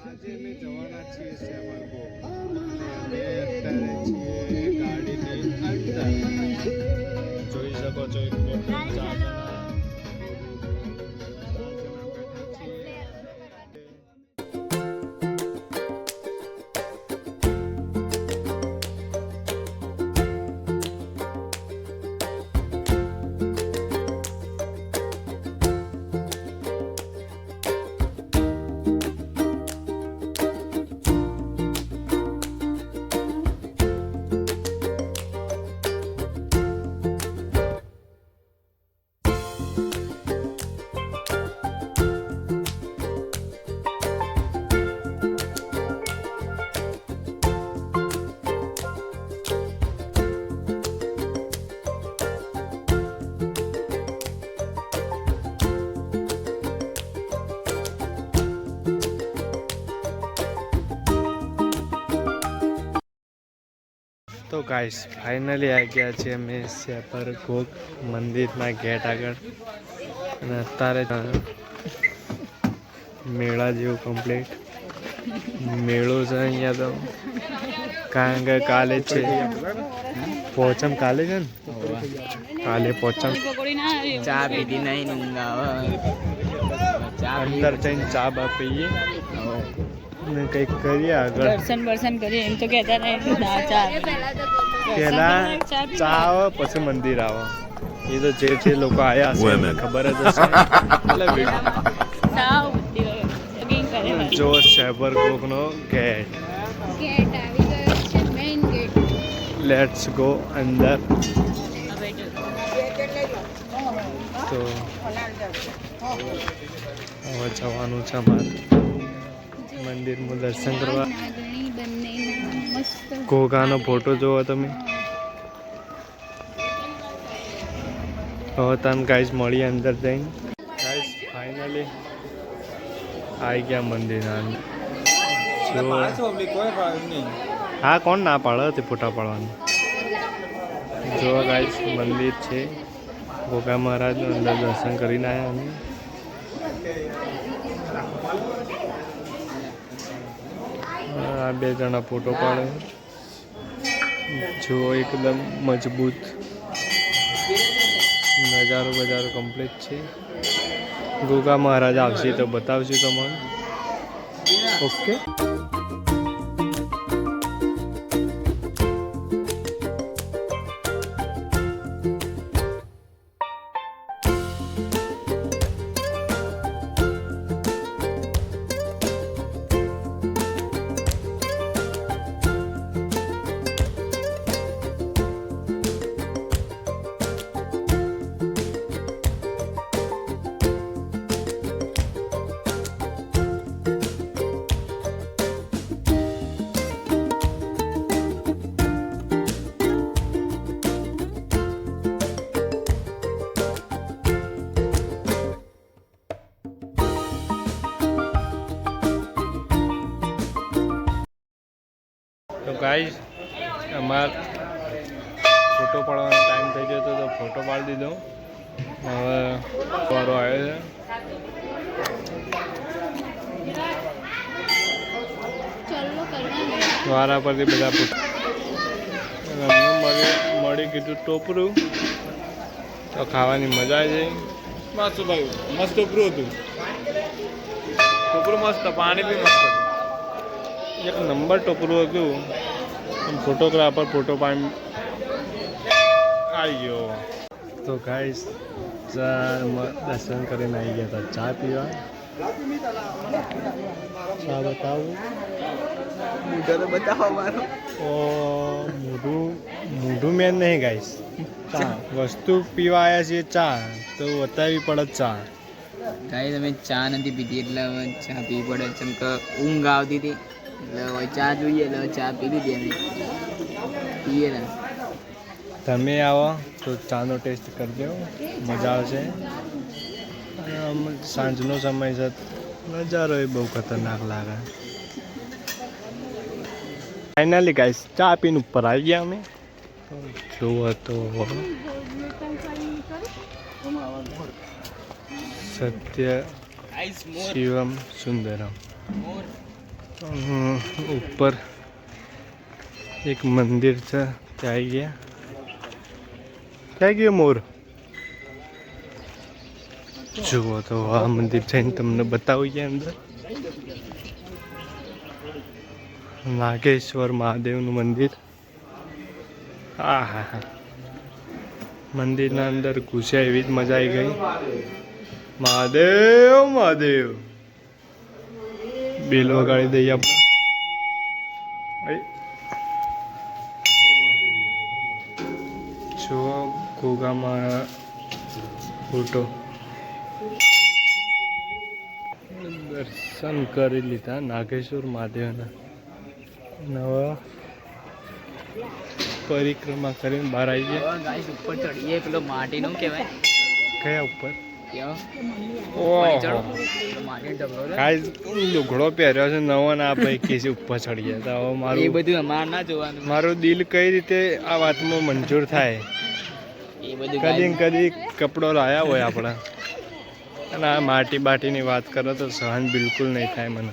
આજે અમે જવાના છીએ સેવરગો અને અત્યારે છીએ ગાડીની અંદર જોઈ શકો છો એક બે ત્રણ ચાર જણા તો ગાઈસ ફાઇનલી આવી ગયા છીએ અમે સેવરગો મંદિરના ગેટ આગળ અને અત્યારે મેળા જેવું કમ્પ્લીટ મેળો છે અહીંયા તો કારણ કે કાલે છે પોચમ કાલે છે ને કાલે પોચમ ચા પીધી નહીં ઊંઘ આવે અંદર જઈને ચા બા પીએ ને કંઈક કરીએ આગળ દર્શન કરીએ એમ તો કહેતા નહીં પહેલા ચા આવે પછી મંદિર આવે એ તો જે લોકો આવ્યા હશે એમને ખબર જ હશે એટલે જો સેવરગોનો ગેટ આવી ગયો છે મેઇન ગેટ લેટ્સ ગો અંદર તો હવે જવાનું છે અમારે મંદિરમાં દર્શન કરવા ઘોઘાનો ફોટો જોવો તમે હવે તમે ગાઈસ મળીએ અંદર જઈને ગાઈસ ફાઇનલી આવી ગયા મંદિરના હા કોણ ના પાડે તે ફોટા પાડવાનું જો ગાઈસ મંદિર છે ઘોઘા મહારાજનું અંદર દર્શન કરીને આવ્યા અમે આ બે જણા ફોટો પાડે જો એકદમ મજબૂત નજારો બજારો કમ્પ્લીટ છે ઘોઘા મહારાજ આવશે તો બતાવશું તમને ઓકે તો ગાઈસ અમાર ફોટો પાડવાનો ટાઈમ થઈ ગયો હતો તો ફોટો પાડી દીધો હવે વારો આવ્યો છે વારા પરથી બધા અમને મળી કીધું ટોપરું તો ખાવાની મજા આવી જાય મસ્ત ભાઈ મસ્ત ટોપરું હતું ટોપરું મસ્ત પાણી બી મસ્ત હતું એક નંબર ટોપરું હતું ફોટોગ્રાફર ફોટો પાડી આવી ગયો તો ગાઈસ દર્શન કરીને આવી ગયા હતા ચા પીવા ચા બતાવું બતાવો મારો મોઢું મેન નહીં ગાઈસ ચા વસ્તુ પીવા આવ્યા છીએ ચા તો બતાવવી પડે ચા ગાઈસ અમે ચા નથી પીધી એટલે હવે ચા પીવી પડે જેમ કે ઊંઘ આવતી હતી એટલે હવે ચા જોઈએ એટલે ચા પી લીધી અમે પીએ ને તમે આવો તો ચાનો ટેસ્ટ કરજો મજા આવશે સાંજનો સમય છે નજારો એ બહુ ખતરનાક લાગે ફાઇનલી ગાઈસ ચા પીને ઉપર આવી ગયા અમે જુઓ તો સત્ય શિવમ સુંદરમ ઉપર એક મંદિર છે ત્યાં આવી ગયા. ક્યાં ગયો મોર? જુઓ તો આ મંદિર જઈને તમને બતાવું ગયા અંદર. નાગેશ્વર મહાદેવનું મંદિર. હા હા હા, મંદિરના અંદર ઘૂસ્યા એવી જ મજા આવી ગઈ. મહાદેવ મહાદેવ બેલ વગાડી દઈએ આપણે. જો ગોગામાં ફોટો દર્શન કરી લીધા નાગેશ્વર મહાદેવના. નવા પરિક્રમા કરીને બહાર આવી ગયા. ગાઈસ ઉપર ચડીએ, પેલો માટીનો કહેવાય. કયા ઉપર? ઓહો માટીનો ઢગલો છે. ગાઈસ લુગડો પહેર્યો છે નવો ને આ ભાઈ કે છે ઉપર ચડી ગયા. તો હવે એ મારું બધું અમારે ના જોવાનું. મારું દિલ કઈ રીતે આ વાતમાં મંજૂર થાય? એ બધું કદી ને કદી કપડો લાયા હોય આપણા, અને આ માટી બાટીની વાત કરો તો સહન બિલકુલ નહીં થાય મને.